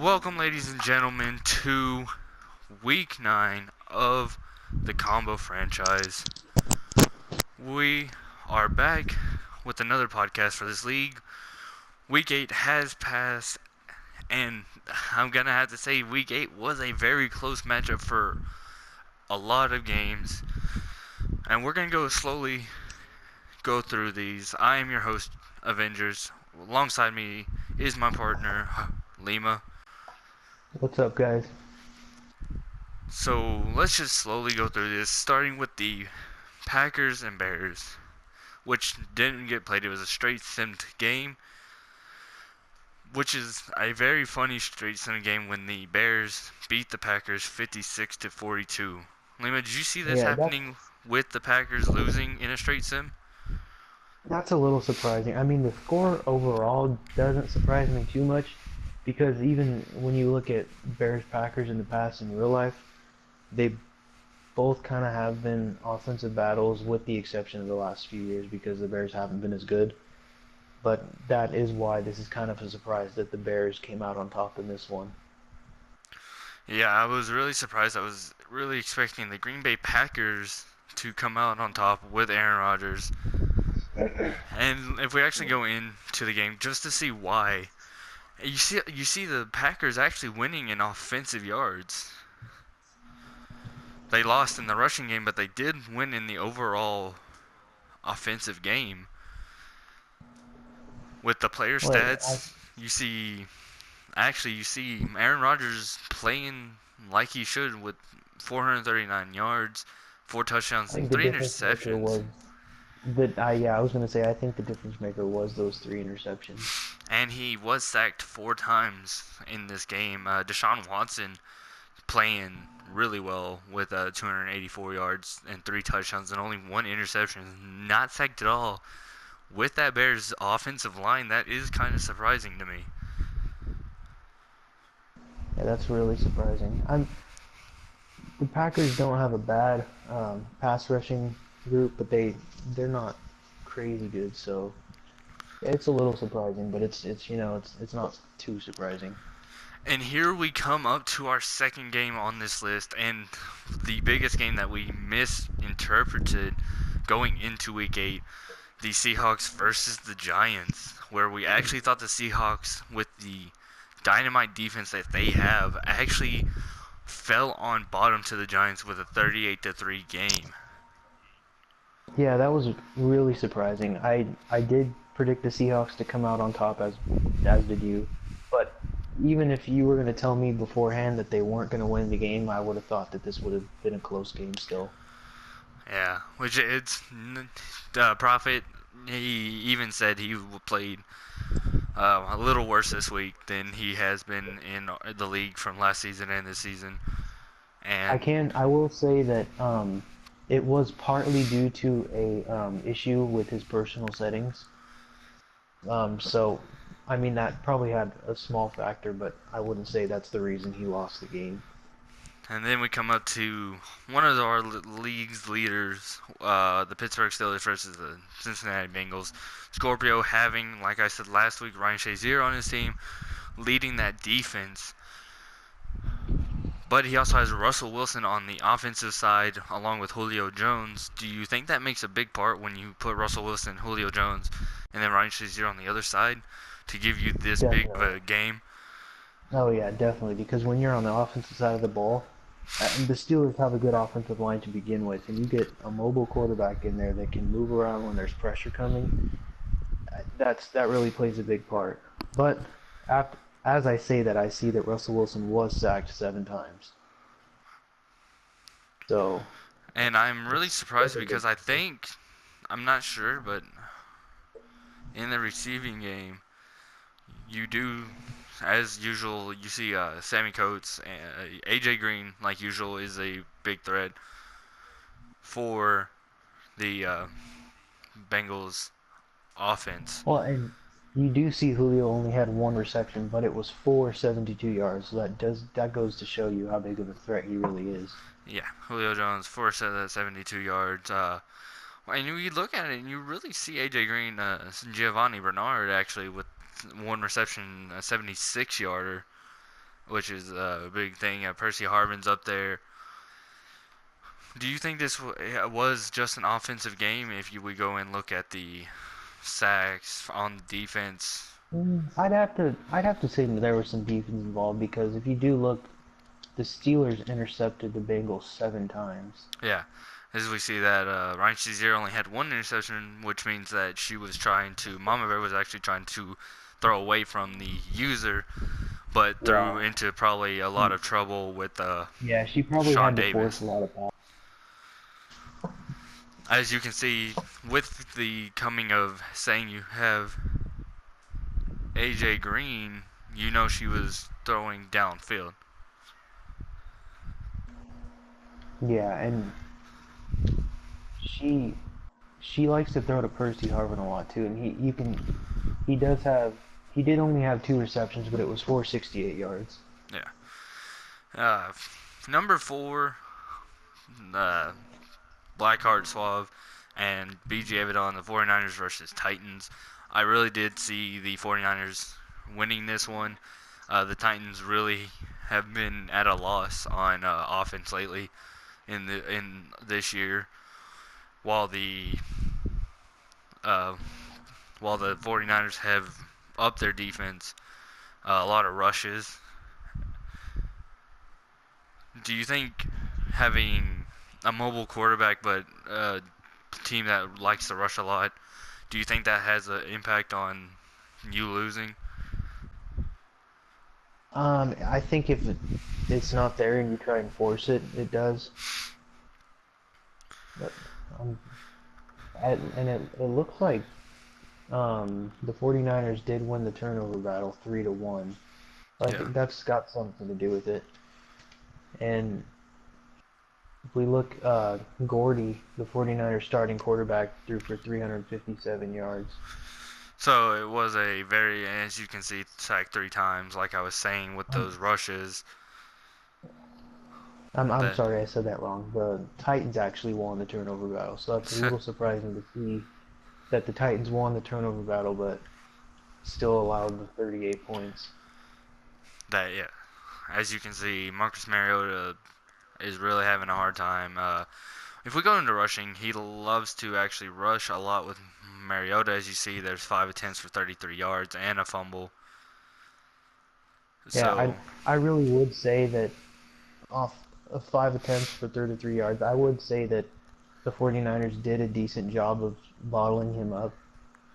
Welcome, ladies and gentlemen, to Week 9 of the Combo franchise. We are back with another podcast for this league. Week 8 has passed, and I'm going to have to say Week 8 was a very close matchup for a lot of games. And we're going to slowly go through these. I am your host, Avengers. Alongside me is my partner, Lima. What's up, guys? So let's just slowly go through this, starting with the Packers and Bears, which didn't get played. It was a straight simmed game, which is a very funny straight simmed game when the Bears beat the Packers 56-42. Lima, did you see this Yeah, happening with the Packers losing in a straight sim? that's a little surprising. I mean, the score overall doesn't surprise me too much because even when you look at Bears Packers in the past in real life, they both kind of have been offensive battles with the exception of the last few years because the Bears haven't been as good. But that is why this is kind of a surprise that the Bears came out on top in this one. Yeah, I was really surprised. I was really expecting the Green Bay Packers to come out on top with Aaron Rodgers. And if we actually go into the game just to see why, you see the Packers actually winning in offensive yards. They lost in the rushing game, but they did win in the overall offensive game. With the player Well, I stats, you see Aaron Rodgers playing like he should with 439 yards, 4 touchdowns, I and think the three difference maker interceptions. was that I was gonna say I think the difference maker was those three interceptions. And he was sacked 4 times in this game. Deshaun Watson playing really well with 284 yards and 3 touchdowns and only 1 interception. Not sacked at all. With that Bears offensive line, that is kind of surprising to me. Yeah, that's really surprising. The Packers don't have a bad pass rushing group, but they're not crazy good. So it's a little surprising, but it's not too surprising. And here we come up to our second game on this list, and the biggest game that we misinterpreted going into Week 8, the Seahawks versus the Giants, where we actually thought the Seahawks, with the dynamite defense that they have, actually fell on bottom to the Giants with a 38-3 game. Yeah, that was really surprising. I did predict the Seahawks to come out on top as did you, but even if you were going to tell me beforehand that they weren't going to win the game, I would have thought that this would have been a close game still. Yeah, which it's Prophet. He even said he played a little worse this week than he has been in the league from last season and this season. And I will say that it was partly due to a issue with his personal settings. So, I mean, that probably had a small factor, but I wouldn't say that's the reason he lost the game. then we come up to one of our league's leaders, the Pittsburgh Steelers versus the Cincinnati Bengals. Scorpio having, like I said last week, Ryan Shazier on his team, leading that defense. But he also has Russell Wilson on the offensive side along with Julio Jones. Do you think that makes a big part when you put Russell Wilson, Julio Jones, and then Ryan Shazier on the other side to give you this big of Definitely. a game? Oh yeah, definitely. Because when you're on the offensive side of the ball, the Steelers have a good offensive line to begin with, and you get a mobile quarterback in there that can move around when there's pressure coming. That really plays a big part. But after, as I say that, I see that Russell Wilson was sacked 7 times. So And I'm really that's surprised a big because I number. think, I'm not sure, but in the receiving game, you do, as usual, you see Sammy Coates and AJ Green, like usual, is a big threat for the Bengals offense. Well, and you do see Julio only had one reception, but it was for 72 yards. So that goes to show you how big of a threat he really is. Yeah, Julio Jones, 472 yards. And you look at it and you really see AJ Green, Giovanni Bernard actually with one reception, a 76 yarder. which is a big thing. Percy Harvin's up there. Do you think this was just an offensive game if we go and look at the sacks on the defense? I'd have to say that there was some defense involved because if you do look, the Steelers intercepted the Bengals 7 times. Yeah, as we see that Ryan Shazier only had one interception, which means that Mama Bear was actually trying to throw away from the user, but threw Yeah, into probably a lot she, of trouble with yeah, she probably Sean had to force Davis. a lot of passes. As you can see, with the coming of saying you have AJ Green, you know she was throwing downfield. Yeah, and she she likes to throw to Percy Harvin a lot too, and he does have he did only have 2 receptions, but it was for 68 yards. Yeah. Uh, Number 4, uh, Blackheart Suave and BG Avedon, the 49ers versus Titans. I really did see the 49ers winning this one. The Titans really have been at a loss on offense lately in this year, while the uh, while the 49ers have upped their defense, a lot of rushes. Do you think having a mobile quarterback but a team that likes to rush a lot, do you think that has an impact on you losing? I think if it's not there and you try and force it, it does. But um, and it looks like the 49ers did win the turnover battle 3-1. So I Yeah. think that's got something to do with it. And if we look, Gordy, the 49ers starting quarterback, threw for 357 yards. So it was a very, as you can see, sacked 3 times, like I was saying with I'm, those rushes. I'm That sorry, I said that wrong. The Titans actually won the turnover battle, so that's a little surprising to see that the Titans won the turnover battle, but still allowed the 38 points. that yeah, as you can see, Marcus Mariota is really having a hard time. If we go into rushing, he loves to actually rush a lot with Mariota. As you see, there's 5 attempts for 33 yards and a fumble. Yeah, So I really would say that off of 5 attempts for 33 yards, I would say that the 49ers did a decent job of bottling him up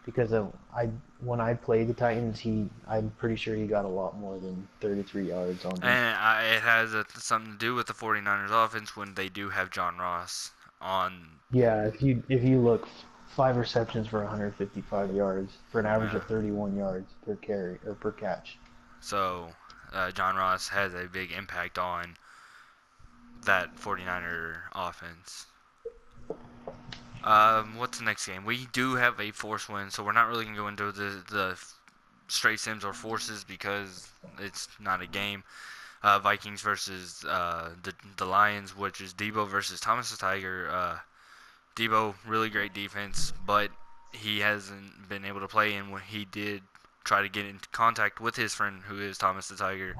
because I when I played the Titans, I'm pretty sure he got a lot more than 33 yards on him. it has something to do with the 49ers offense when they do have John Ross on. Yeah, if you look, 5 receptions for 155 yards for an average Uh, of 31 yards per carry or per catch. so John Ross has a big impact on that 49er offense. What's the next game? We do have a force win, so we're not really going to go into the straight sims or forces because it's not a game. Vikings versus the Lions, which is Debo versus Thomas the Tiger. Debo, really great defense, but he hasn't been able to play. And when he did try to get into contact with his friend, who is Thomas the Tiger,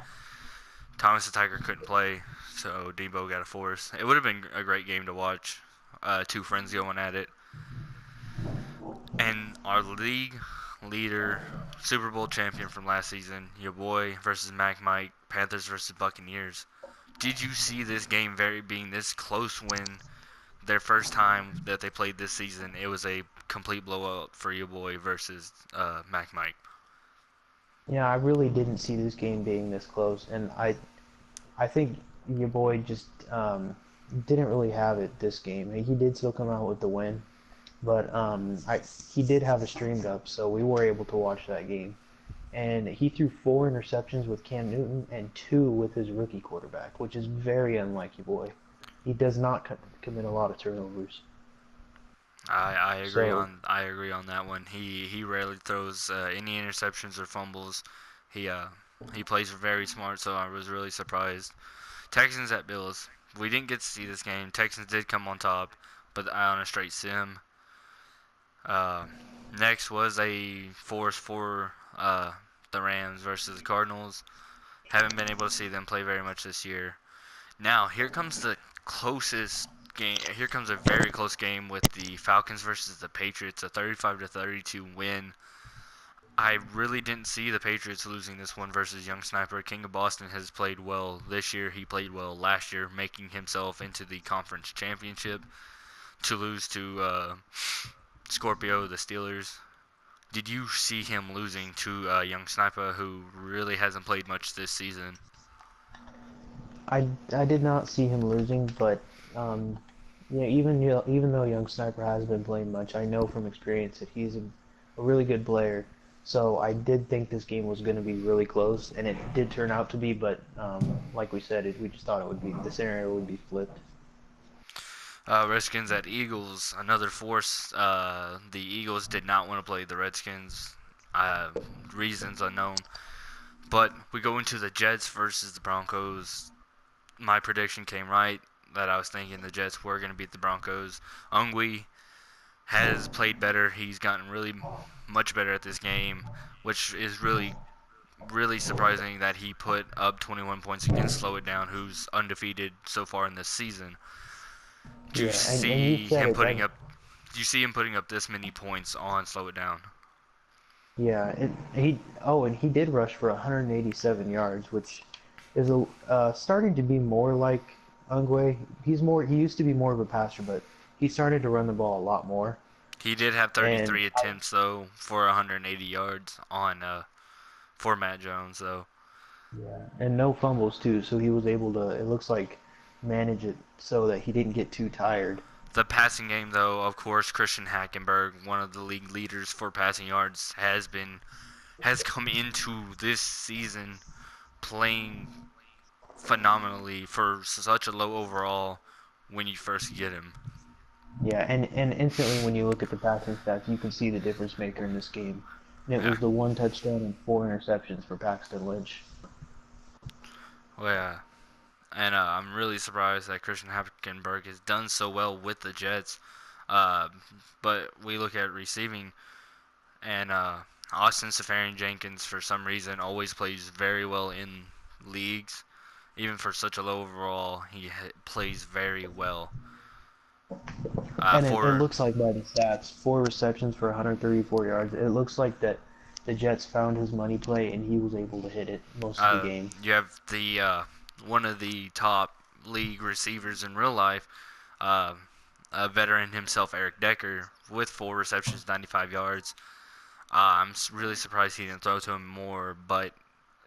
Thomas the Tiger couldn't play, so Debo got a force. It would have been a great game to watch. Two friends going at it. And our league leader, Super Bowl champion from last season, your boy versus Mac Mike, Panthers versus Buccaneers. Did you see this game being this close when their first time that they played this season, it was a complete blowout for your boy versus Mac Mike? Yeah, I really didn't see this game being this close, and I think your boy just didn't really have it this game. He did still come out with the win, but he did have it streamed up, so we were able to watch that game. And he threw 4 interceptions with Cam Newton and 2 with his rookie quarterback, which is very unlike your boy. He does not commit a lot of turnovers. So I agree on that one. He rarely throws any interceptions or fumbles. He uh he plays very smart, so I was really surprised. Texans at Bills. We didn't get to see this game. Texans did come on top, but on a straight sim. Uh, Next was a force for the Rams versus the Cardinals. Haven't been able to see them play very much this year. Now, here comes the closest game. Here comes a very close game with the Falcons versus the Patriots, a 35 to 32 win. I really didn't see the Patriots losing this one versus Young Sniper. King of Boston has played well this year. He played well last year, making himself into the conference championship to lose to Scorpio, the Steelers. Did you see him losing to Young Sniper, who really hasn't played much this season? I did not see him losing, but yeah, even though Young Sniper has been playing much, I know from experience that a really good player. So I did think this game was going to be really close, and it did turn out to be. But like we said, we just thought it would be the scenario would be flipped. Redskins at Eagles, another force. The Eagles did not want to play the Redskins. Uh, Reasons unknown. But we go into the Jets versus the Broncos. My prediction came right that I was thinking the Jets were going to beat the Broncos. Ungwe has played better. He's gotten really much better at this game, which is really surprising that he put up 21 points against Slow It Down, who's undefeated so far in this season. Do you Yeah, and you see said him it. putting up? Do you see him putting up this many points on Slow It Down? Yeah, and he did rush for 187 yards, which is starting to be more like Ungwe. He used to be more of a passer, but he started to run the ball a lot more. He did have And 33 attempts though for 180 yards on for Matt Jones though. yeah, and no fumbles too, so he was able to. It looks like manage it so that he didn't get too tired. The passing game though, of course, Christian Hackenberg, one of the league leaders for passing yards, has come into this season playing phenomenally for such a low overall when you first get him. Yeah, and instantly when you look at the passing stats, you can see the difference maker in this game. And it Yeah. was the one touchdown and four interceptions for Paxton Lynch. Well, yeah. And I'm really surprised that Christian Hackenberg has done so well with the Jets. Uh, but we look at receiving, and Austin Safarian Jenkins, for some reason, always plays very well in leagues. Even for such a low overall, he plays very well. And it For looks like by the stats, four receptions for 134 yards. It looks like that the Jets found his money play and he was able to hit it most of the game. You have the one of the top league receivers in real life, uh, a veteran himself, Eric Decker, with 4 receptions, 95 yards. I'm really surprised he didn't throw to him more, but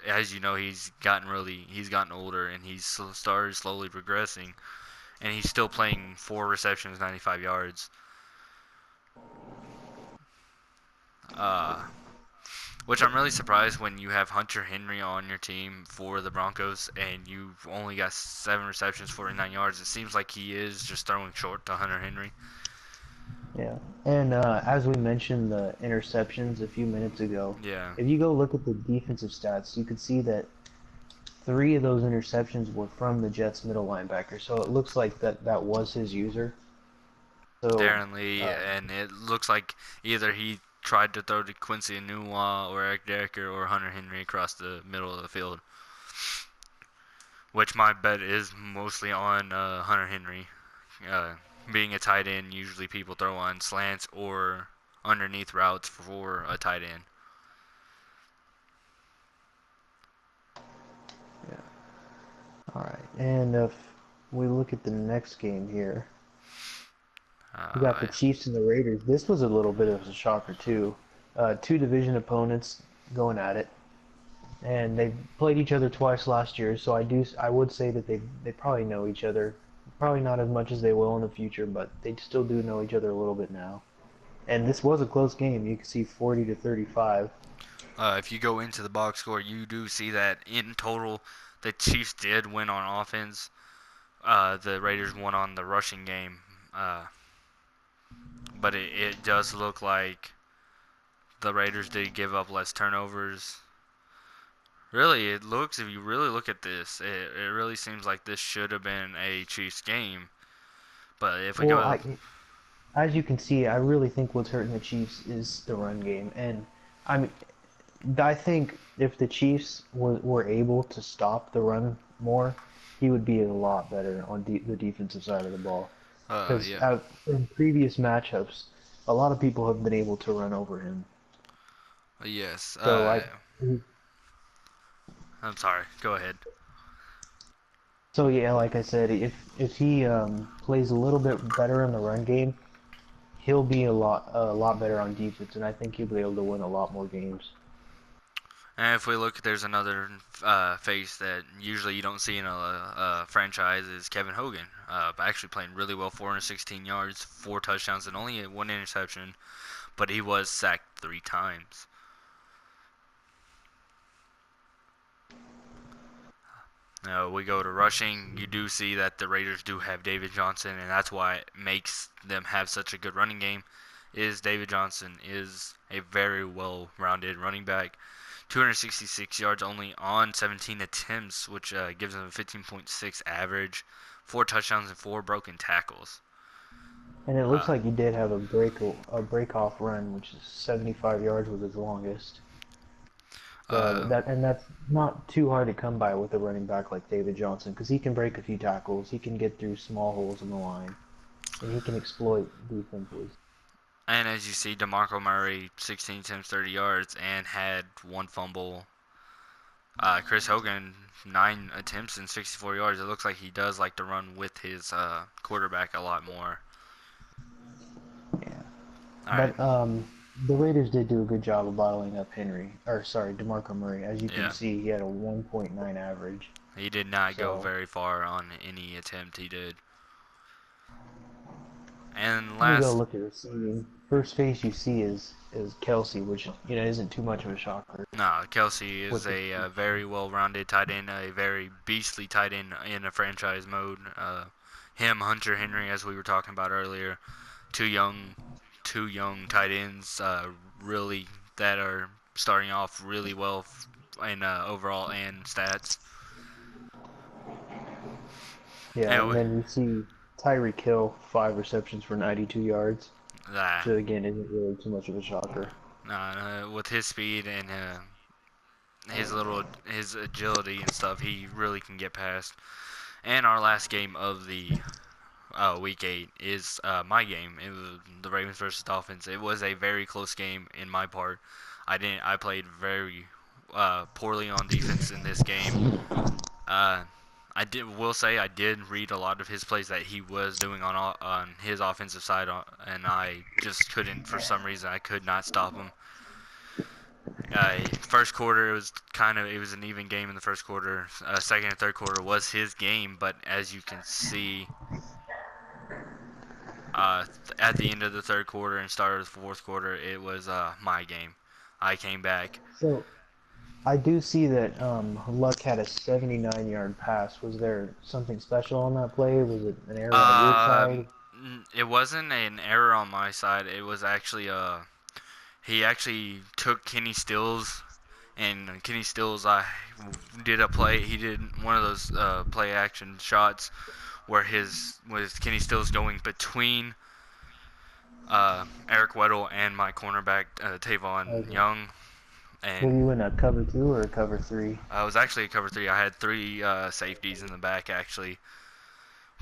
as you know, he's gotten older and he's started slowly progressing, and he's still playing 4 receptions, 95 yards. Uh, which I'm really surprised when you have Hunter Henry on your team for the Broncos and you've only got 7 receptions, 49 yards. It seems like he is just throwing short to Hunter Henry. Yeah. And as we mentioned the interceptions a few minutes ago, Yeah, if you go look at the defensive stats, you can see that three of those interceptions were from the Jets middle linebacker. So it looks like that was his user. So Darren Lee, uh, and it looks like either he tried to throw to Quincy Enunwa or Eric Decker or Hunter Henry across the middle of the field, which my bet is mostly on Hunter Henry. Uh, Being a tight end, usually people throw on slants or underneath routes for a tight end. yeah. All right. And if we look at the next game here, we got the Uh, Chiefs and the Raiders. This was a little bit of a shocker too. Two division opponents going at it, and they played each other twice last year. So I would say that they probably know each other. Probably not as much as they will in the future, but they still do know each other a little bit now. And this was a close game. You can see 40 to 35. if you go into the box score, you do see that in total, the Chiefs did win on offense. The Raiders won on the rushing game. But it does look like the Raiders did give up less turnovers. Really, it looks, if you really look at this, it really seems like this should have been a Chiefs game. But if we Well, go, as you can see, I really think what's hurting the Chiefs is the run game, and I mean I think if the Chiefs were able to stop the run more, he would be a lot better on the defensive side of the ball. Because Yeah. in previous matchups, a lot of people have been able to run over him. Yes. So I'm sorry. Go ahead. so yeah, like I said, if he plays a little bit better in the run game, he'll be a lot better on defense, and I think he'll be able to win a lot more games. And if we look, there's another face that usually you don't see in a franchise is Kevin Hogan. Actually playing really well, 416 yards, 4 touchdowns, and only one interception. But he was sacked 3 times. Now we go to rushing. You do see that the Raiders do have David Johnson, and that's why it makes them have such a good running game. Is David Johnson is a very well-rounded running back. 266 yards only on 17 attempts, which gives him a 15.6 average, 4 touchdowns and 4 broken tackles. And it Uh, looks like he did have a break off run, which is 75 yards was his longest. So uh, that's not too hard to come by with a running back like David Johnson because he can break a few tackles, he can get through small holes in the line, and he can exploit defenses. and as you see, DeMarco Murray, 16 attempts, 30 yards, and had 1 fumble. Chris Hogan, 9 attempts and 64 yards. It looks like he does like to run with his quarterback a lot more. Yeah. All right, But the Raiders did do a good job of bottling up DeMarco Murray. As you can yeah. see, he had a 1.9 average. He did not go So very far on any attempt he did. And let me go last, look at the seeding. First face you see is Kelsey, which isn't too much of a shocker no, Kelsey is with the a Chiefs. very well-rounded tight end, a very beastly tight end in a franchise mode. Him, Hunter Henry, as we were talking about earlier, two young, two young tight ends, really that are starting off really well in overall and stats. Yeah, And and then you see Tyreek Hill, 5 receptions for 92 yards, uh, which again isn't really too much of a shocker. with his speed and his agility and stuff, he really can get past. And our last game of the week 8 is my game. It was the Ravens versus Dolphins. It was a very close game in my part. I played very poorly on defense in this game. Uh, will say I did read a lot of his plays that he was doing on his offensive side, and I just couldn't for some reason I could not stop him. First quarter it was an even game in the first quarter. Second and third quarter was his game, but as you can see, at the end of the third quarter and start of the fourth quarter, it was my game. I came back. So I do see that Luck had a 79-yard pass. Was there something special on that play? Was it an error on your side? It wasn't an error on my side. It was actually he actually took Kenny Stills, and Kenny Stills did a play. He did one of those play action shots where his with Kenny Stills going between Eric Weddle and my cornerback Tavon Okay. Young, Were and you in a cover two or a cover three? I was actually a cover 3. I had 3 safeties in the back actually,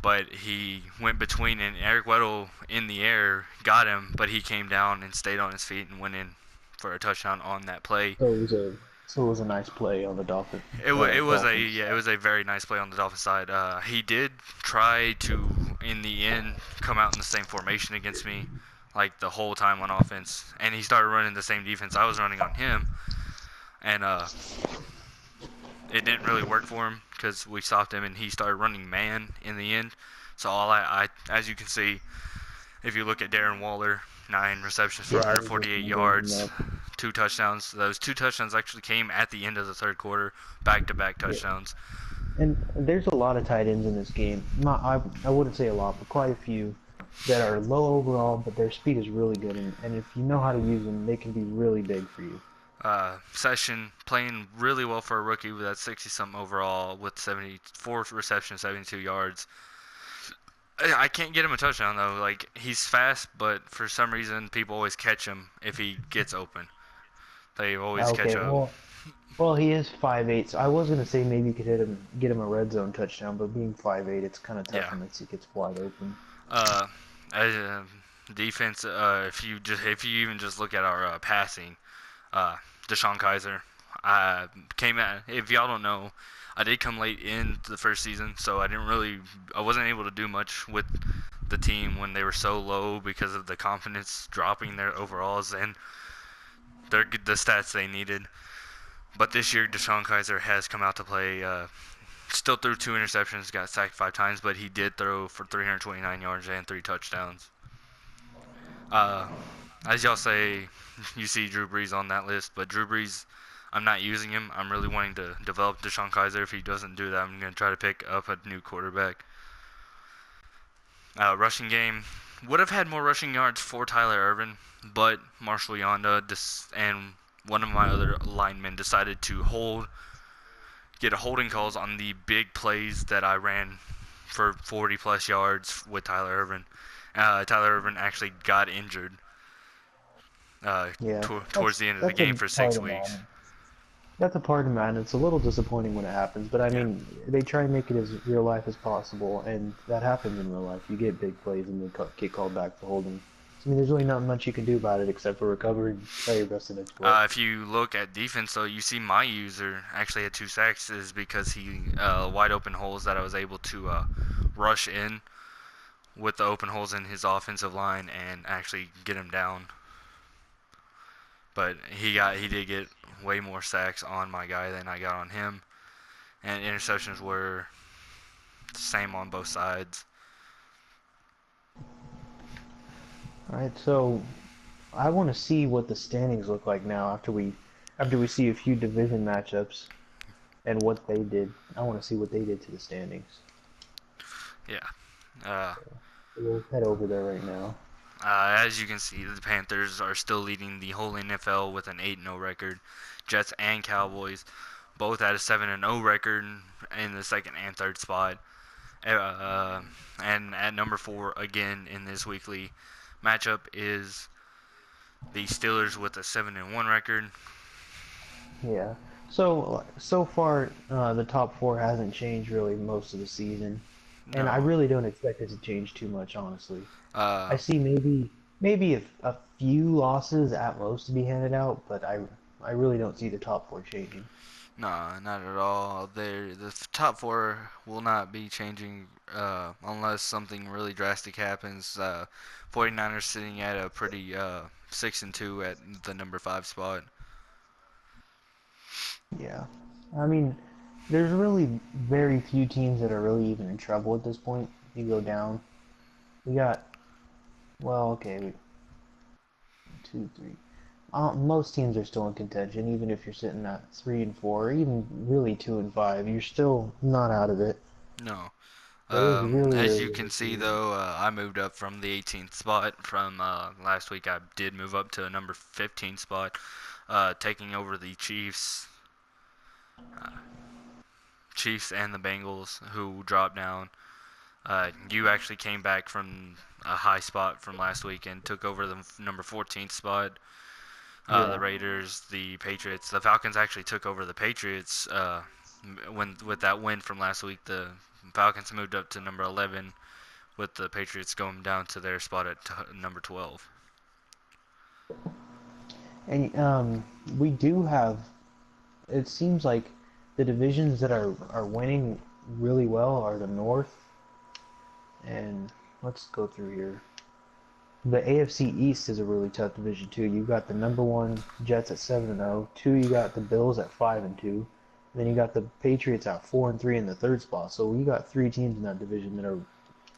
but he went between, and Eric Weddle in the air got him, but he came down and stayed on his feet and went in for a touchdown on that play. So it was a nice play on the Dolphins It side. was a very nice play on the Dolphins side. He did try to in the end come out in the same formation against me, like the whole time on offense, and he started running the same defense I was running on him, and it didn't really work for him because we stopped him and he started running man in the end. So as you can see, if you look at Darren Waller, 9 receptions for Yeah, I was just 148 gonna bring him yards, up. 2 touchdowns. Those 2 touchdowns actually came at the end of the third quarter, back-to-back Yeah. touchdowns. And there's a lot of tight ends in this game. Not I wouldn't say a lot, but quite a few that are low overall, but their speed is really good, and if you know how to use them, they can be really big for you. Session playing really well for a rookie with that 60 something overall with 74 receptions, 72 yards. I can't get him a touchdown though. Like he's fast, but for some reason people always catch him if he gets open. They always catch Okay, up. well, he is 5'8", so I was gonna say maybe you could get him a red zone touchdown, but being 5'8", it's kind of tough Yeah. unless he gets wide open. Uh, as, defense. If you even just look at our passing, uh, Deshaun Kaiser, came at. If y'all don't know, I did come late into the first season, so I wasn't able to do much with the team when they were so low because of the confidence dropping their overalls and the stats they needed. But this year, Deshaun Kaiser has come out to play. Still threw 2 interceptions, got sacked 5 times, but he did throw for 329 yards and 3 touchdowns. Uh, as y'all say, you see Drew Brees on that list, but Drew Brees, I'm not using him. I'm really wanting to develop Deshaun Kaiser. If he doesn't do that, I'm going to try to pick up a new quarterback. Rushing game would have had more rushing yards for Tyler Irvin, but Marshall Yonda and one of my other linemen decided to get a holding calls on the big plays that I ran for 40 plus yards with Tyler Irvin. Tyler Irvin actually got injured Yeah, towards the end of the that's a game for part 6 weeks. That's a part of Madden. It's a little disappointing when it happens, but I Yeah. mean, they try and make it as real life as possible, and that happens in real life. You get big plays and they get called back for holding. So, I mean, there's really not much you can do about it except for recover and try your best to next play. If you look at defense, though, you see my user actually had 2 sacks is because he wide open holes that I was able to rush in with the open holes in his offensive line and actually get him down. But he did get way more sacks on my guy than I got on him, and interceptions were the same on both sides. All right, so I want to see what the standings look like now after we see a few division matchups and what they did. I want to see what they did to the standings. Yeah. Uh, So we'll head over there right now. as you can see, the Panthers are still leading the whole NFL with an 8-0 record. Jets and Cowboys both at a 7-0 record in the second and third spot. And at number 4 again in this weekly matchup is the Steelers with a 7-1 record. Yeah. So far, the top four hasn't changed really most of the season, and I No. really don't expect it to change too much, honestly. I Uh, see maybe a few losses at most to be handed out, but I really don't see the top four changing. no, not at all. The top 4 will not be changing unless something really drastic happens. 49ers sitting at a pretty 6-2 at the number 5 spot. Yeah. I mean, there's really very few teams that are really even in trouble at this point. You go down. We got well, okay, two, three. Most teams are still in contention, even if you're sitting at 3-4, or even really 2-5. You're still not out of it. No. But it is really, As really, you can really see, few. though, I moved up from the 18th spot from last week. I did move up to a number 15 spot, taking over the uh, Chiefs and the Bengals, who dropped down. You actually came back from a high spot from last week and took over the number 14th spot. The Yeah. Raiders, the Patriots, the Falcons actually took over the Patriots when with that win from last week. The Falcons moved up to number 11, with the Patriots going down to their spot at number 12. And we do have. It seems like the divisions that are winning really well are the North. And let's go through here. The AFC East is a really tough division too. You've got the number one Jets at 7-0. Two, you got the Bills at 5-2. Then you got the Patriots at 4-3 in the third spot. So you got three teams in that division that are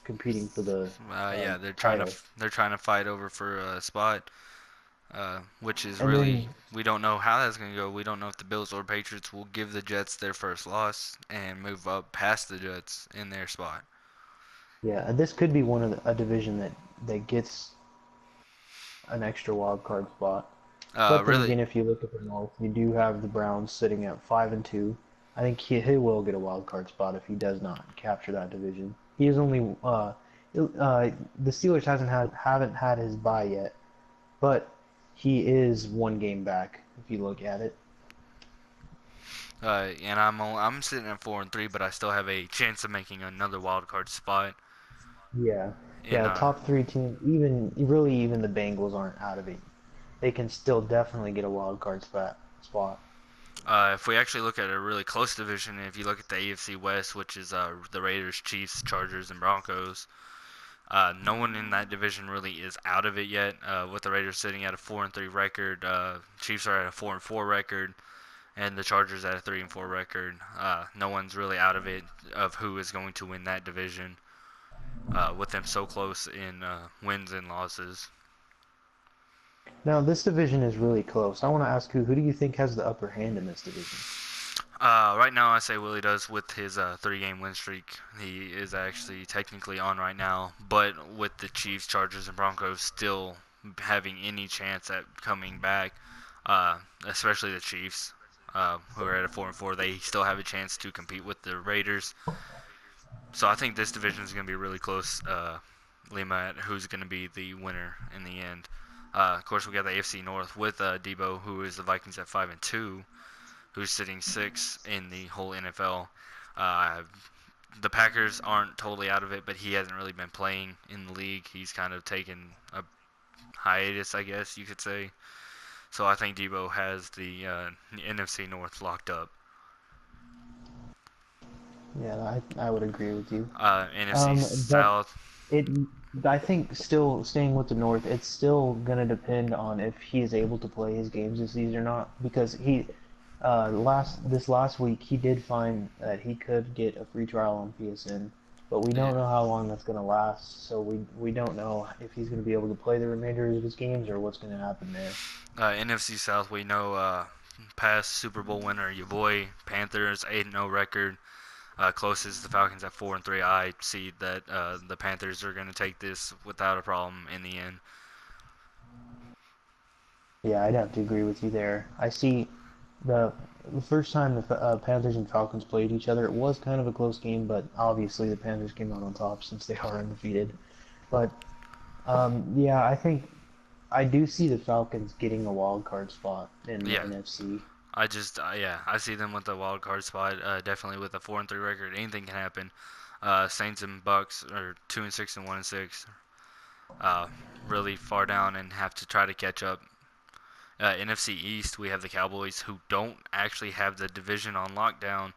competing for the Yeah, title. they're trying to fight over for a spot, which is And really then we don't know how that's gonna go. We don't know if the Bills or Patriots will give the Jets their first loss and move up past the Jets in their spot. yeah, this could be a division that gets an extra wild card spot. But then Really, again, if you look at the North, you do have the Browns sitting at 5-2. I think he will get a wild card spot if he does not capture that division. He is only the Steelers haven't had his bye yet, but he is one game back if you look at it. And I'm sitting at 4-3, but I still have a chance of making another wild card spot. Yeah, In yeah. Top three teams, even the Bengals aren't out of it. They can still definitely get a wild card spot. if we actually look at a really close division, if you look at the AFC West, which is the Raiders, Chiefs, Chargers, and Broncos, no one in that division really is out of it yet. With the Raiders sitting at a 4-3 record, Chiefs are at a 4-4 record, and the Chargers at a 3-4 record. No one's really out of it of who is going to win that division. With them so close in wins and losses. Now this division is really close. I want to ask who do you think has the upper hand in this division? Right now, I say Willie does with his 3-game win streak. He is actually technically on right now, but with the Chiefs, Chargers, and Broncos still having any chance at coming back, especially the Chiefs, who are at a 4-4, they still have a chance to compete with the Raiders. So I think this division is going to be really close. Lima, at who's going to be the winner in the end. Of course, we got the AFC North with Debo, who is the Vikings at 5-2, who's sitting 6 in the whole NFL. Uh, the Packers aren't totally out of it, but he hasn't really been playing in the league. He's kind of taken a hiatus, I guess you could say. So I think Debo has the NFC North locked up. Yeah, I would agree with you. NFC But South, it I think still staying with the North, it's still gonna depend on if he is able to play his games this season or not. Because he last week he did find that he could get a free trial on PSN, but we yeah. don't know how long that's gonna last. So we don't know if he's gonna be able to play the remainder of his games or what's gonna happen there. NFC South, we know past Super Bowl winner, your boy Panthers 8-0 record. Closest the Falcons at 4-3. I see that the Panthers are going to take this without a problem in the end. Yeah, I'd have to agree with you there. I see the the first time the Panthers and Falcons played each other, it was kind of a close game, but obviously the Panthers came out on top since they are undefeated. But yeah, I think I do see the Falcons getting a wild card spot in the Yeah, NFC. I see them with the wild card spot. Definitely with a 4-3 record, anything can happen. Saints and Bucks are 2-6 and 1-6. Uh, really far down and have to try to catch up. NFC East, we have the Cowboys, who don't actually have the division on lockdown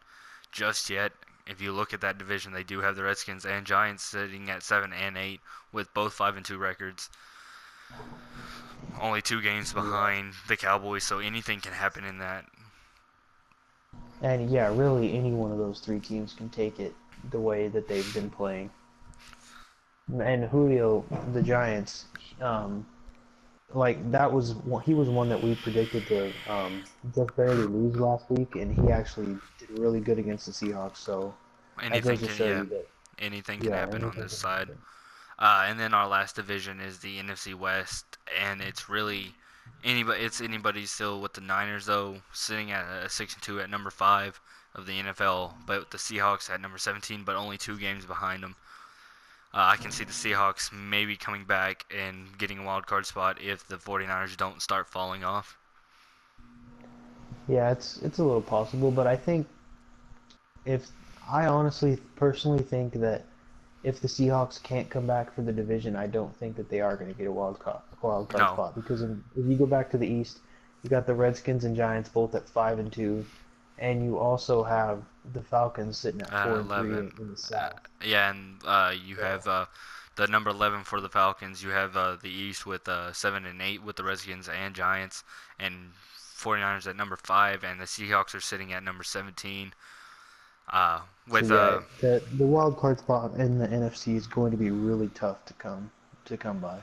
just yet. If you look at that division, they do have the Redskins and Giants sitting at 7-8 with both 5-2 records. Only 2 games Yeah. behind the Cowboys, so anything can happen in that. And yeah, really any one of those three teams can take it the way that they've been playing. And Julio, the Giants, um, like that was he was one that we predicted to just barely lose last week, and he actually did really good against the Seahawks. So that Anything goes to can, show yeah, you that anything can yeah, happen on anything this can side. happen. And then our last division is the NFC West, and it's really anybody. It's anybody still with the Niners though, sitting at a 6-2 at number 5 of the NFL, but the Seahawks at number 17, but only 2 games behind them. I can see the Seahawks maybe coming back and getting a wild card spot if the 49ers don't start falling off. Yeah, it's a little possible, but I think if I honestly personally think that if the Seahawks can't come back for the division, I don't think that they are going to get a wild card No, spot because if you go back to the East, you got the Redskins and Giants both at 5-2, and you also have the Falcons sitting at 4-3 11. in the South. Yeah, and you have So the number 11 for the Falcons. You have the East with 7-8 with the Redskins and Giants, and 49ers at number 5, and the Seahawks are sitting at number 17. so With yeah, the wild card spot in the NFC is going to be really tough to come by.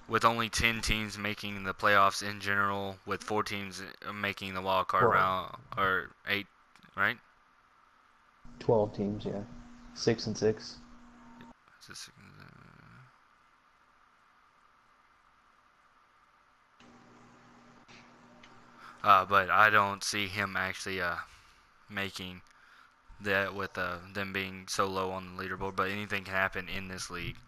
with only 10 teams making the playoffs in general, with 4 teams making the wild card 12, round, or 8, right? 12 teams, yeah, 6-6. But I don't see him actually making that with them being so low on the leaderboard. But anything can happen in this league.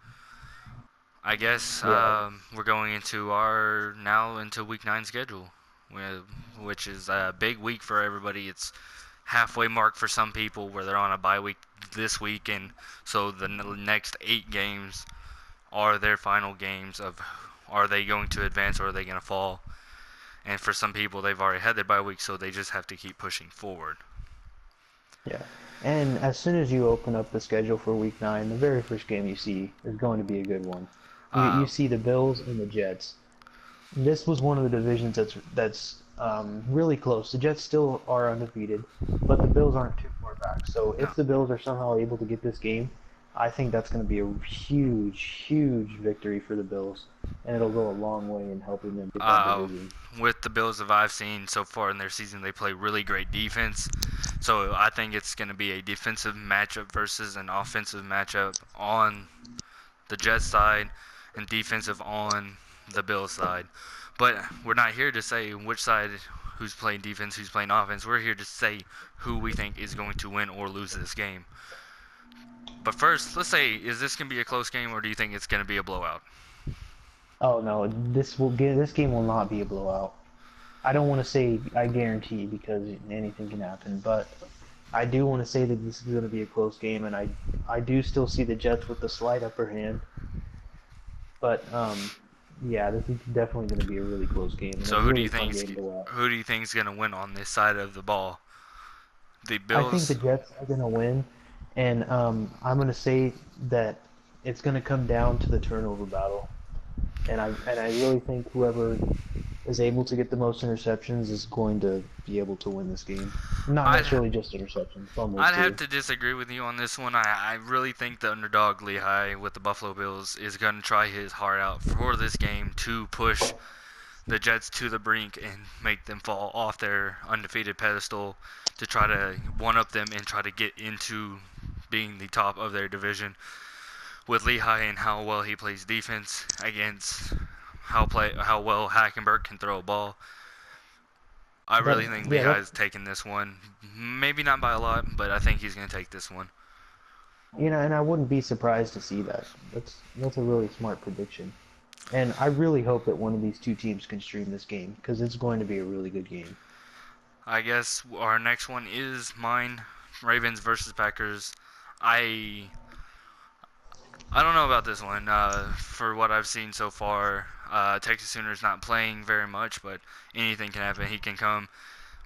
I guess Yeah, we're going into our now into Week 9 schedule. which is a big week for everybody. It's halfway mark for some people where they're on a bye week this week, and so the next 8 games are their final games of are they going to advance or are they going to fall. And for some people, they've already had their bye week, so they just have to keep pushing forward. Yeah. And as soon as you open up the schedule for Week 9, the very first game you see is going to be a good one. You Uh, see the Bills and the Jets. This was one of the divisions that's really close. The Jets still are undefeated, but the Bills aren't too far back. So no. if the Bills are somehow able to get this game, I think that's going to be a huge, huge victory for the Bills, and it'll go a long way in helping them get that Uh, division. with the Bills that I've seen so far in their season, they play really great defense. So I think it's going to be a defensive matchup versus an offensive matchup on the Jets side and defensive on the Bills side. But we're not here to say which side who's playing defense, who's playing offense. We're here to say who we think is going to win or lose this game. But first, let's say, is this going to be a close game or do you think it's going to be a blowout? Oh no, this game will not be a blowout. I don't want to say I guarantee because anything can happen, but I do want to say that this is going to be a close game, and I do still see the Jets with the slight upper hand. But yeah, this is definitely going to be a really close game and a So who do really you fun think's game to watch. who do you think's going to win on this side of the ball? The I think the Bills. Jets are going to win, and I'm going to say that it's going to come down to the turnover battle. And I really think whoever is able to get the most interceptions is going to be able to win this game. Not I'd necessarily just interceptions, fumbles I'd have too. to disagree with you on this one. I really think the underdog Lehigh with the Buffalo Bills is going to try his heart out for this game to push the Jets to the brink and make them fall off their undefeated pedestal to try to one up them and try to get into being the top of their division. With Lehigh and how well he plays defense against how well Hackenberg can throw a ball, I really think That's Lehigh's taking this one. Maybe not by a lot, but I think he's going to take this one. and I wouldn't be surprised to see that. That's a really smart prediction. And I really hope that one of these two teams can stream this game because it's going to be a really good game. I guess our next one is mine, Ravens versus Packers. I I don't know about this one. For what I've seen so far, Texas Sooners not playing very much, but anything can happen. He can come,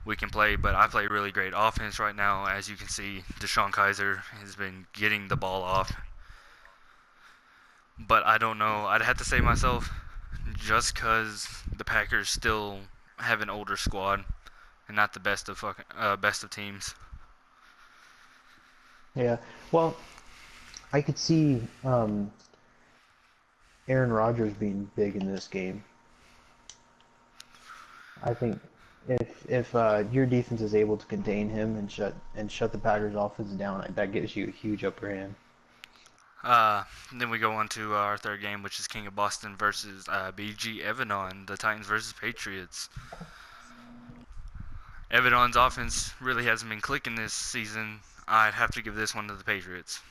we can play. But I play really great offense right now, as you can see. Deshaun Kaiser has been getting the ball off, but I don't know. I'd have to say myself, just because the Packers still have an older squad and not the best of teams. Yeah. Well, I could see Aaron Rodgers being big in this game. I think if your defense is able to contain him and shut the Packers offense down, that gives you a huge upper hand. Then we go on to our third game, which is King of Boston versus BG Evanon, the Titans versus Patriots. Evanon's offense really hasn't been clicking this season. I'd have to give this one to the Patriots.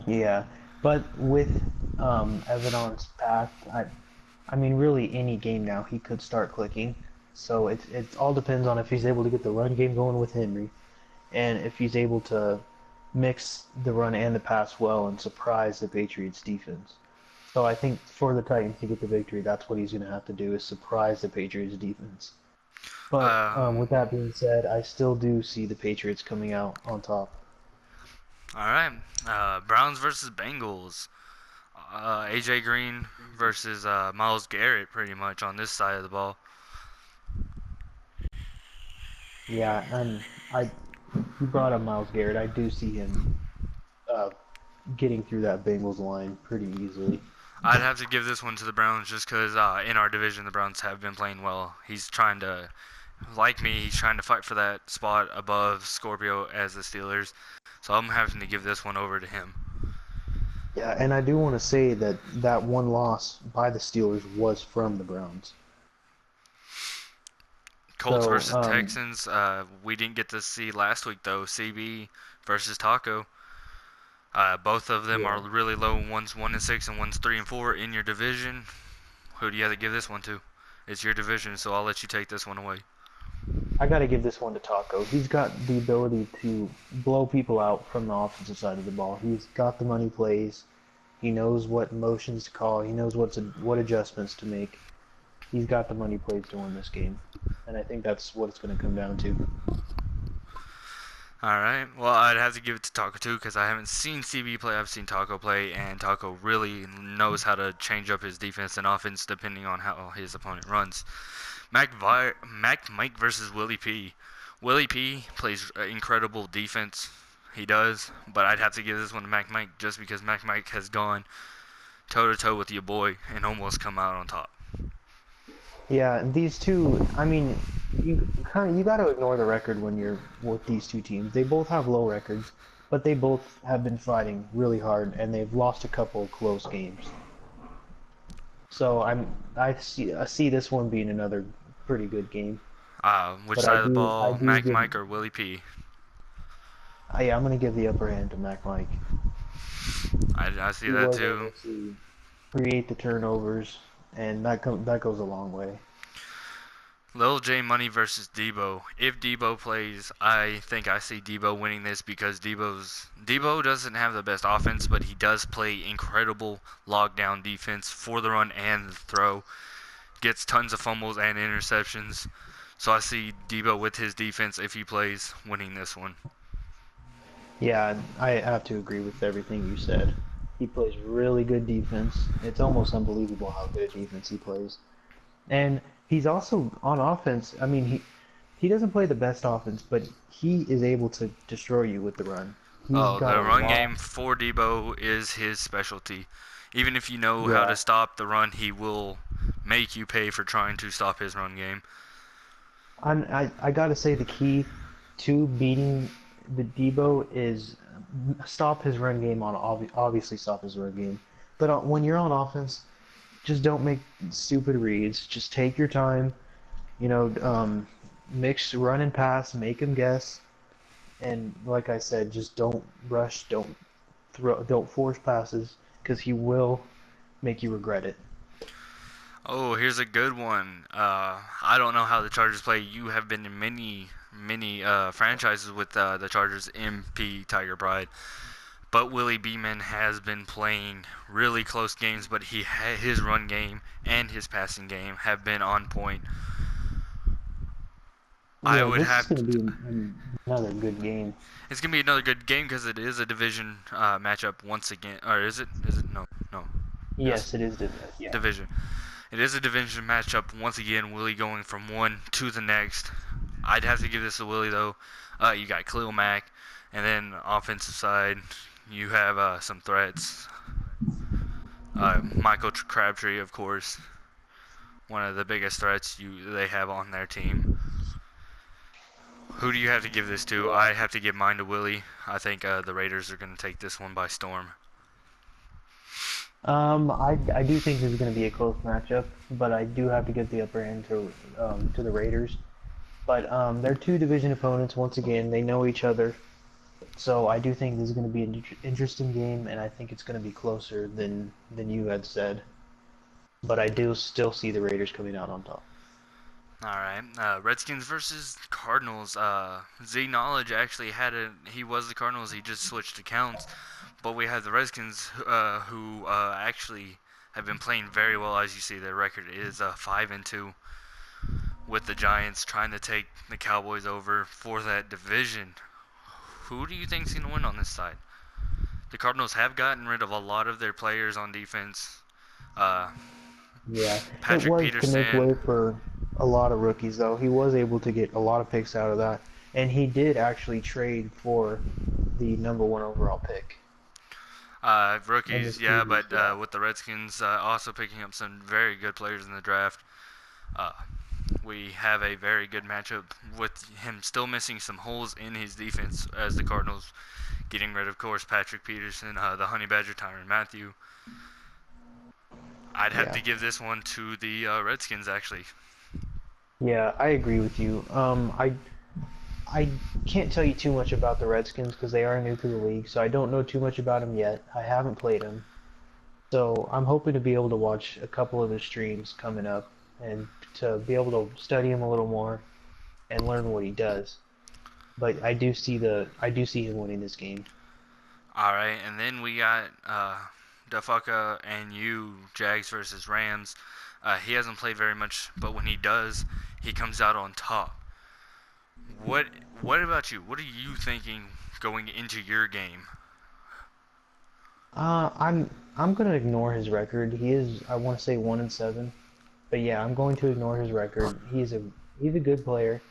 Yeah, but with Evanon's path, I mean, really any game now he could start clicking. So it all depends on if he's able to get the run game going with Henry, and if he's able to mix the run and the pass well and surprise the Patriots defense. So I think for the Titans to get the victory, that's what he's going to have to do is surprise the Patriots defense. But Um, with that being said, I still do see the Patriots coming out on top. all right. Browns versus Bengals. AJ Green versus Miles Garrett, pretty much on this side of the ball. Yeah, and I you brought up Miles Garrett. I do see him uh, getting through that Bengals line pretty easily. I'd have to give this one to the Browns just because in our division the Browns have been playing well. He's trying to, like me, he's trying to fight for that spot above Scorpio as the Steelers. So I'm having to give this one over to him. Yeah, and I do want to say that that one loss by the Steelers was from the Browns. Colts So, versus Texans. We didn't get to see last week though. CB versus Taco. Both of them are yeah, really low. One's 1-6 and one's 3-4 in your division. Who do you have to give this one to? It's your division, so I'll let you take this one away. I got to give this one to Taco. He's got the ability to blow people out from the offensive side of the ball. He's got the money plays. He knows what motions to call. He knows what adjustments to make. He's got the money plays to win this game, and I think that's what it's going to come down to. Alright, well, I'd have to give it to Taco too because I haven't seen CB play. I've seen Taco play, and Taco really knows how to change up his defense and offense depending on how his opponent runs. Mac Mike versus Willie P. Willie P plays incredible defense. He does, but I'd have to give this one to Mac Mike just because Mac Mike has gone toe to toe with your boy and almost come out on top. Yeah, these two. I mean, you got to ignore the record when you're with these two teams. They both have low records, but they both have been fighting really hard, and they've lost a couple of close games. So I see this one being another pretty good game. Which But side of the I ball, do Mac give Mike or Willie P? yeah, I'm gonna give the upper hand to Mac Mike. I see He that was too. able to create the turnovers, and that goes a long way. Lil J Money versus Debo. If Debo plays, I think I see Debo winning this because Debo doesn't have the best offense, but he does play incredible lockdown defense for the run and the throw. Gets tons of fumbles and interceptions. So I see Debo with his defense, if he plays, winning this one. Yeah, I have to agree with everything you said. He plays really good defense. It's almost unbelievable how good defense he plays. And he's also on offense. I mean, he doesn't play the best offense, but he is able to destroy you with the run. He's Oh, got the a run lot. game for Debo is his specialty. Even if you know how to Yeah, stop the run, he will make you pay for trying to stop his run game. I gotta say the key to beating the Debo is stop his run game on obviously stop his run game. But when you're on offense, just don't make stupid reads. Just take your time. You know, mix run and pass, make him guess, and like I said, just don't rush, don't force passes, because he will make you regret it. Oh, here's a good one. I don't know how the Chargers play. You have been in many franchises with the Chargers MP Tiger Pride. But Willie Beeman has been playing really close games, but his run game and his passing game have been on point. I Yeah, would this is have going to to, be another good game. it's gonna be another good game because it is a division matchup once again. Or is it? Is it? No, no. Yes, Yes, it is. Yeah, division. It is a division matchup once again. Willie going from one to the next. I'd have to give this to Willie though. You got Khalil Mack, and then offensive side, you have some threats. Michael Crabtree, of course, one of the biggest threats they have on their team. Who do you have to give this to? yeah. I have to give mine to Willie. I think the Raiders are going to take this one by storm. I do think this is going to be a close matchup, but I do have to give the upper hand to the Raiders. But they're two division opponents. Once again, they know each other, so I do think this is going to be an interesting game, and I think it's going to be closer than you had said. But I do still see the Raiders coming out on top. All right, Redskins versus Cardinals. Z Knowledge actually he was the Cardinals. He just switched accounts, but we have the Redskins who actually have been playing very well. As you see, their record is 5-2 with the Giants trying to take the Cowboys over for that division. Who do you think's gonna win on this side? The Cardinals have gotten rid of a lot of their players on defense. Uh, Yeah, it Patrick was to make way Peterson. for a lot of rookies, though. He was able to get a lot of picks out of that, and he did actually trade for the number one overall pick in Rookies, this yeah, previous but draft. with the Redskins also picking up some very good players in the draft, uh, we have a very good matchup with him still missing some holes in his defense as the Cardinals getting rid, of course, Patrick Peterson, the Honey Badger, Tyrann Mathieu. I'd have Yeah, to give this one to the Redskins, actually. yeah, I agree with you. I can't tell you too much about the Redskins because they are new to the league, so I don't know too much about them yet. I haven't played them, so I'm hoping to be able to watch a couple of the streams coming up. and to be able to study him a little more and learn what he does. But I do see him winning this game. All right, and then we got Dafuka and you Jags versus Rams. He hasn't played very much, but when he does, he comes out on top. What What about you? What are you thinking going into your game? I'm gonna ignore his record. He is, I want to say, 1-7. But yeah, I'm going to ignore his record. He's a good player.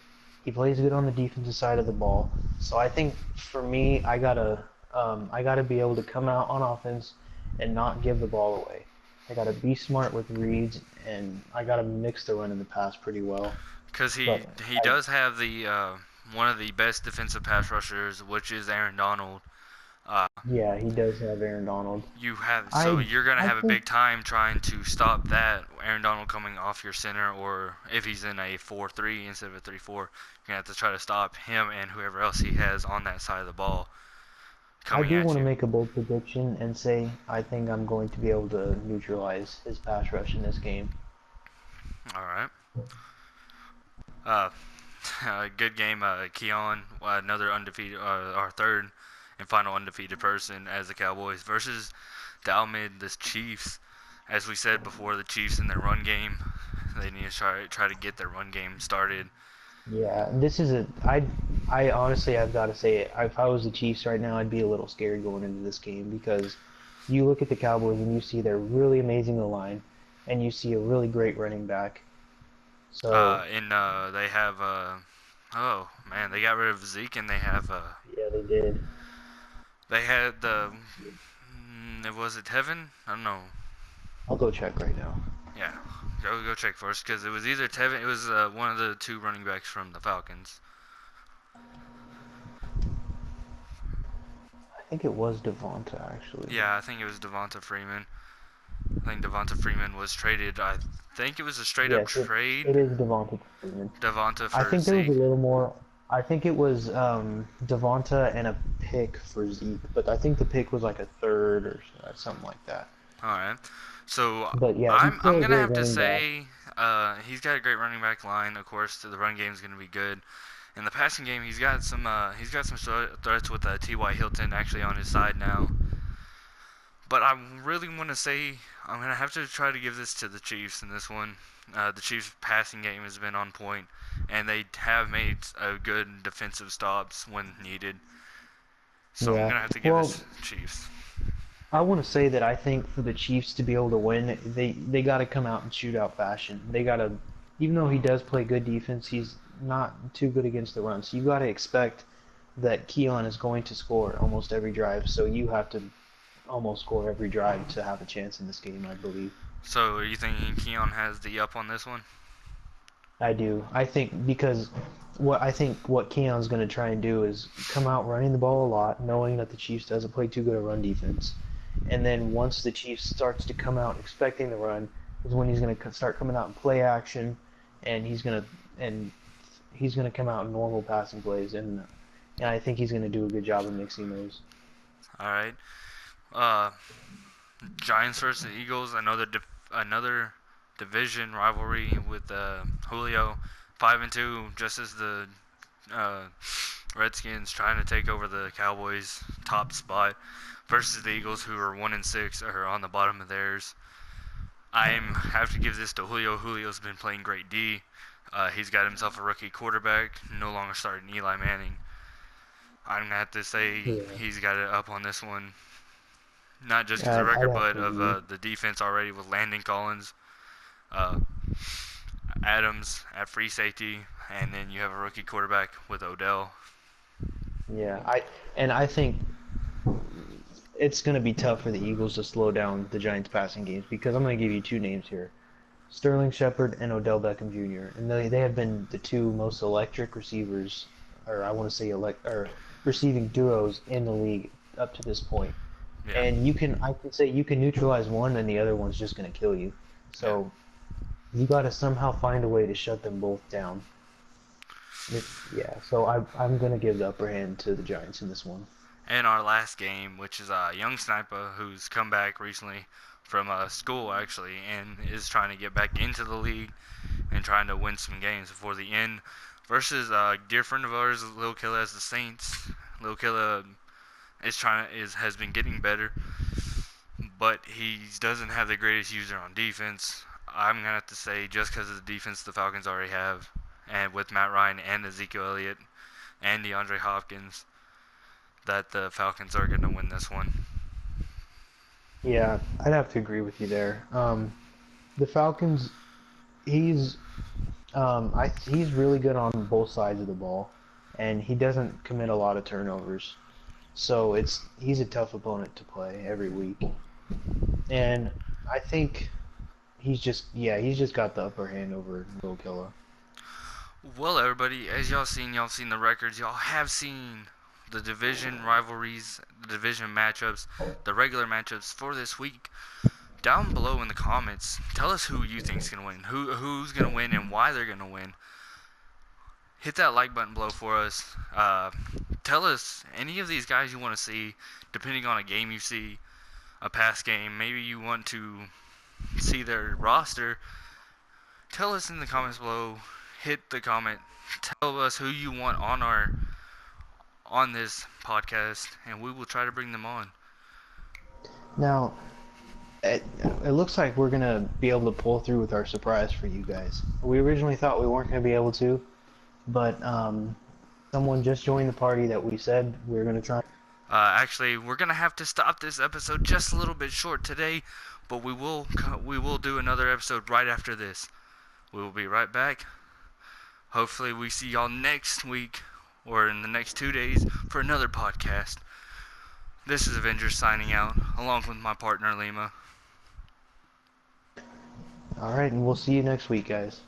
He plays good on the defensive side of the ball. So I think for me, I gotta be able to come out on offense and not give the ball away. I gotta be smart with reads, and I gotta mix the run and the pass pretty well. Because But he I, does have the one of the best defensive pass rushers, which is Aaron Donald. Uh, yeah, he does have Aaron Donald. so I you're gonna I have a think big time trying to stop that Aaron Donald coming off your center, or if he's in a 4-3 instead of a 3-4, you're gonna have to try to stop him and whoever else he has on that side of the ball I coming do at want to you. make a bold prediction and say I think I'm going to be able to neutralize his pass rush in this game. All right. Uh, good game, Keon, another undefeated, our third and final undefeated person as the Cowboys versus Dalmid, the Chiefs. As we said before, the Chiefs in their run game, they need to try to get their run game started. Yeah, this is I honestly I've got to say it. If I was the Chiefs right now, I'd be a little scared going into this game because you look at the Cowboys and you see they're really amazing line, and you see a really great running back. So And they have, oh man, they got rid of Zeke and yeah, they did. they had was it Tevin? I don't know. I'll go check right now. Yeah, go check first because it was either Tevin. It was one of the two running backs from the Falcons. I think it was Devonta actually. Yeah, I think it was Devonta Freeman. I think Devonta Freeman was traded. I think it was a straight up Yes, trade. it is Devonta Freeman. Devonta I for think there was a Zeke. little more. I think it was Devonta and a pick for Zeke, but I think the pick was like a third or something like that. All right. So But yeah, he's I'm still a gonna great have to running back. say he's got a great running back line. Of course, the run game is gonna be good. In the passing game, he's got some threats with T.Y. Hilton actually on his side now. But I really want to say I'm gonna have to try to give this to the Chiefs in this one. The Chiefs' passing game has been on point, and they have made good defensive stops when needed. So I'm Yeah. gonna have to give this Well, Chiefs. I want to say that I think for the Chiefs to be able to win, they got to come out in shootout fashion. They got to, even though he does play good defense, he's not too good against the run. So you got to expect that Keon is going to score almost every drive. So you have to almost score every drive to have a chance in this game, I believe. So are you thinking Keon has the up on this one? I do. I think because what Keon's going to try and do is come out running the ball a lot, knowing that the Chiefs doesn't play too good a run defense. And then once the Chiefs starts to come out expecting the run, is when he's going to start coming out in play action, and and he's going to come out in normal passing plays, and I think he's going to do a good job of mixing those. All right. Uh, Giants versus Eagles. Another division rivalry with Julio, 5-2, just as the uh, Redskins trying to take over the Cowboys' top spot versus the Eagles, who are 1-6, are on the bottom of theirs. I have to give this to Julio. Julio's been playing great D. He's got himself a rookie quarterback, no longer starting Eli Manning. I'm gonna have to say Yeah, he's got it up on this one, not just because of the I'd record, have but to of agree. the defense already with Landon Collins, uh, Adams at free safety, and then you have a rookie quarterback with Odell. Yeah, I think it's going to be tough for the Eagles to slow down the Giants' passing games because I'm going to give you two names here. Sterling Shepard and Odell Beckham Jr. And they have been the two most electric receivers, or I want to say or receiving duos in the league up to this point. Yeah, And I can say you can neutralize one, and the other one's just going to kill you. yeah. So you got to somehow find a way to shut them both down. Yeah, so I'm going to give the upper hand to the Giants in this one. And our last game, which is a young sniper who's come back recently from school actually, and is trying to get back into the league and trying to win some games before the end. Versus a dear friend of ours, Lil Killa as the Saints. Lil Killa has been getting better, but he doesn't have the greatest user on defense. I'm gonna have to say just because of the defense the Falcons already have, and with Matt Ryan and Ezekiel Elliott and DeAndre Hopkins, that the Falcons are gonna win this one. Yeah, I'd have to agree with you there. The Falcons, he's he's really good on both sides of the ball, and he doesn't commit a lot of turnovers. So he's a tough opponent to play every week. And I think he's just got the upper hand over Lil Killa. Well, everybody, as y'all seen the records. Y'all have seen the division rivalries, the division matchups, the regular matchups for this week. Down below in the comments, tell us who you think's gonna win, who's gonna win, and why they're gonna win. Hit that like button below for us. Tell us any of these guys you want to see, depending on a game you see, a past game. Maybe you want to see their roster. Tell us in the comments below. Hit the comment. Tell us who you want on this podcast, and we will try to bring them on. Now, it looks like we're gonna be able to pull through with our surprise for you guys. We originally thought we weren't gonna be able to, but someone just joined the party that we said we were gonna try. Actually, we're gonna have to stop this episode just a little bit short today, but we will do another episode right after this. We will be right back. Hopefully, we see y'all next week or in the next 2 days for another podcast. This is Avengers signing out, along with my partner Lima. All right, and we'll see you next week, guys.